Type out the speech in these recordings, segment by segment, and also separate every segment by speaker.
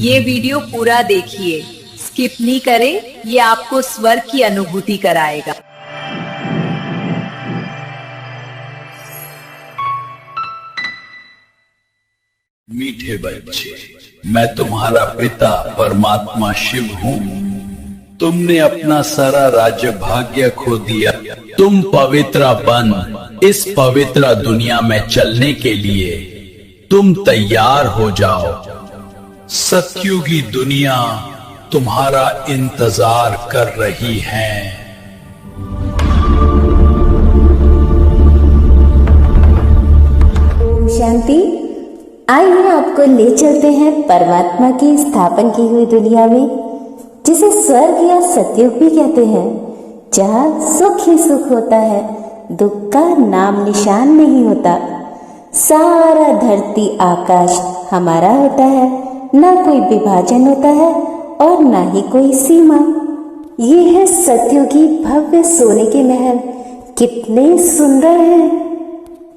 Speaker 1: ये वीडियो पूरा देखिए, स्किप नहीं करें, ये आपको स्वर्ग की अनुभूति कराएगा।
Speaker 2: मीठे बच्चे, मैं तुम्हारा पिता परमात्मा शिव हूँ। तुमने अपना सारा राज्य भाग्य खो दिया। तुम पवित्र बन इस पवित्र दुनिया में चलने के लिए तुम तैयार हो जाओ। सत्युगी दुनिया तुम्हारा इंतजार कर रही है।
Speaker 3: ओम शांति। आइए आपको ले चलते हैं परमात्मा की स्थापन की हुई दुनिया में, जिसे स्वर्ग या सतयुग भी कहते हैं, जहाँ सुख ही सुख होता है, दुख का नाम निशान नहीं होता। सारा धरती आकाश हमारा होता है, ना कोई विभाजन होता है और ना ही कोई सीमा। ये है सतयुगी भव्य सोने के महल। कितने सुंदर हैं।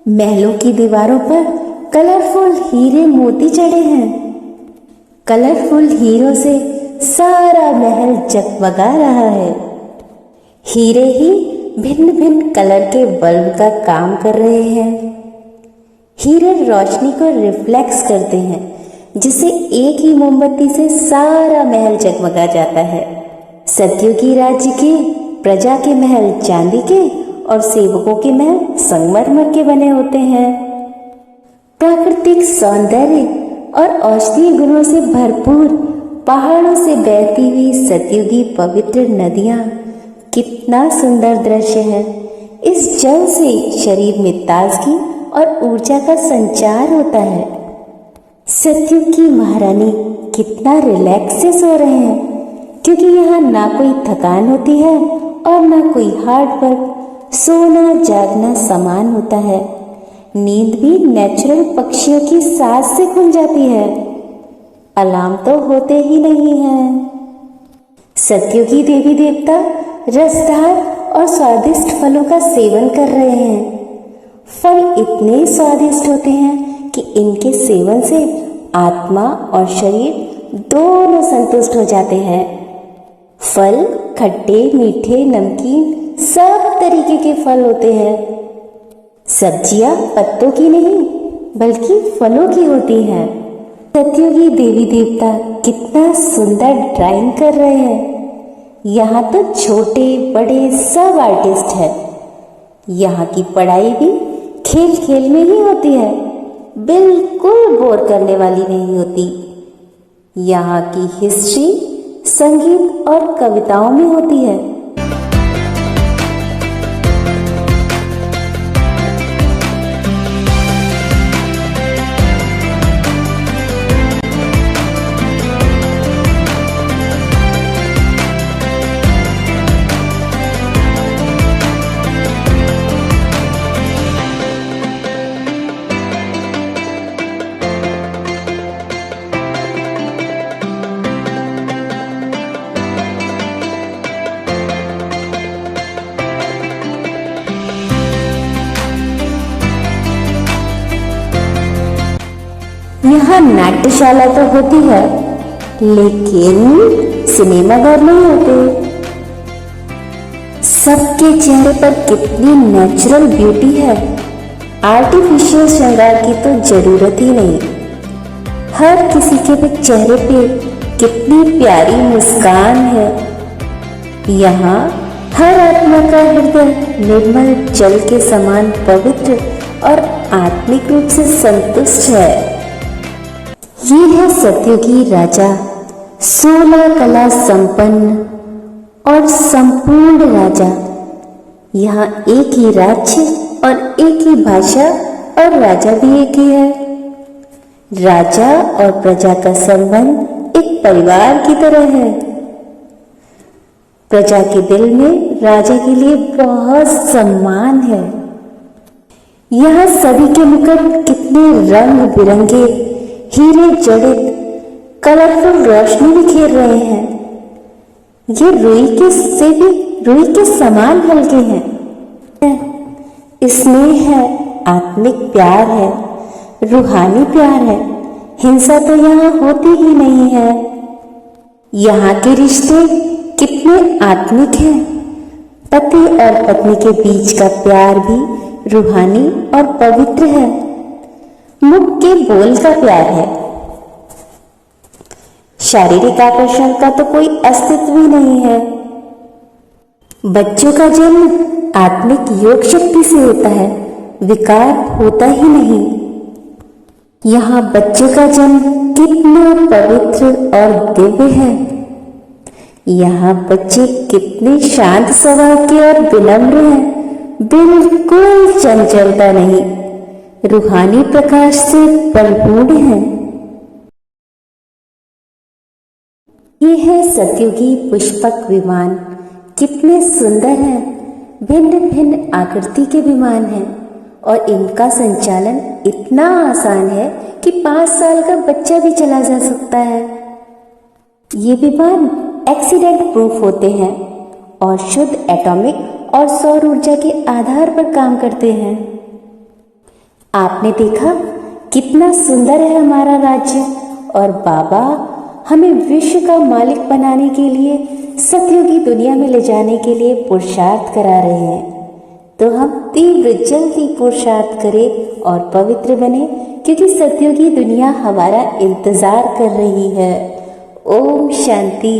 Speaker 3: महलों की दीवारों पर कलरफुल हीरे मोती चढ़े हैं। कलरफुल हीरों से सारा महल जगमगा रहा है। हीरे ही भिन्न भिन्न कलर के बल्ब का काम कर रहे हैं। हीरे रोशनी को रिफ्लेक्स करते हैं, जिससे एक ही मोमबत्ती से सारा महल जगमगा जाता है। सतयुगी राज्य के प्रजा के महल चांदी के और सेवकों के महल संगमरमर के बने होते हैं। प्राकृतिक सौंदर्य और औषधीय गुणों से भरपूर पहाड़ों से बहती हुई सतयुगी पवित्र नदियां, कितना सुंदर दृश्य है। इस जल से शरीर में ताजगी और ऊर्जा का संचार होता है। सतयुग की महारानी कितना रिलैक्स से सो रहे हैं, क्योंकि यहाँ ना कोई थकान होती है और ना कोई हार्ड वर्क। सोना जागना समान होता है। नींद भी नेचुरल पक्षियों की सांस से खुल जाती है। अलार्म तो होते ही नहीं हैं। सतयुगी देवी देवता रसदार और स्वादिष्ट फलों का सेवन कर रहे हैं। फल इतने स्वादिष्ट होते हैं कि इनके सेवन से आत्मा और शरीर दोनों संतुष्ट हो जाते हैं। फल खट्टे, मीठे, नमकीन सब तरीके के फल होते हैं। सब्जियां पत्तों की नहीं, बल्कि फलों की होती हैं। सतयुगी देवी देवता कितना सुंदर ड्राइंग कर रहे हैं। यहाँ तो छोटे बड़े सब आर्टिस्ट हैं। यहाँ की पढ़ाई भी खेल खेल में ही होती है, बिल्कुल बोर करने वाली नहीं होती। यहाँ की हिस्ट्री संगीत और कविताओं में होती है। यहाँ नाट्यशाला तो होती है, लेकिन सिनेमा घर नहीं होते। सबके चेहरे पर कितनी नेचुरल ब्यूटी है। आर्टिफिशियल श्रृंगार की तो जरूरत ही नहीं। हर किसी के चेहरे पे कितनी प्यारी मुस्कान है। यहाँ हर आत्मा का हृदय निर्मल जल के समान पवित्र और आत्मिक रूप से संतुष्ट है। ये है सतयुगी राजा, 16 कला संपन्न और संपूर्ण राजा। यहाँ एक ही राज्य और एक ही भाषा और राजा भी एक ही है। राजा और प्रजा का संबंध एक परिवार की तरह है। प्रजा के दिल में राजा के लिए बहुत सम्मान है। यहाँ सभी के मुकुट कितने रंग बिरंगे हीरे जड़ित कलरफुल रोशनी बिखेर रहे हैं। ये रुई के समान हल्के हैं। इसमें है आत्मिक प्यार है, रूहानी प्यार है। हिंसा तो यहाँ होती ही नहीं है। यहाँ के रिश्ते कितने आत्मिक हैं। पति और पत्नी के बीच का प्यार भी रूहानी और पवित्र है। मुख के बोल का प्यार है। शारीरिक आकर्षण का तो कोई अस्तित्व ही नहीं है। बच्चों का जन्म आत्मिक योग शक्ति से होता है, विकार होता ही नहीं। यहाँ बच्चों का जन्म कितना पवित्र और दिव्य है। यहाँ बच्चे कितने शांत स्वभाव के और विनम्र हैं, बिल्कुल चंचलता नहीं, रूहानी प्रकाश से परिपूर्ण है। ये है सतयुगी पुष्पक विमान। कितने सुंदर हैं, भिन्न भिन्न आकृति के विमान हैं और इनका संचालन इतना आसान है कि 5 साल का बच्चा भी चला जा सकता है। ये विमान एक्सीडेंट प्रूफ होते हैं और शुद्ध एटॉमिक और सौर ऊर्जा के आधार पर काम करते हैं। आपने देखा कितना सुंदर है हमारा राज्य, और बाबा हमें विश्व का मालिक बनाने के लिए, सतयुगी दुनिया में ले जाने के लिए पुरुषार्थ करा रहे हैं। तो हम तीव्र जल्दी पुरुषार्थ करें और पवित्र बने, क्योंकि सतयुगी दुनिया हमारा इंतजार कर रही है। ओम शांति।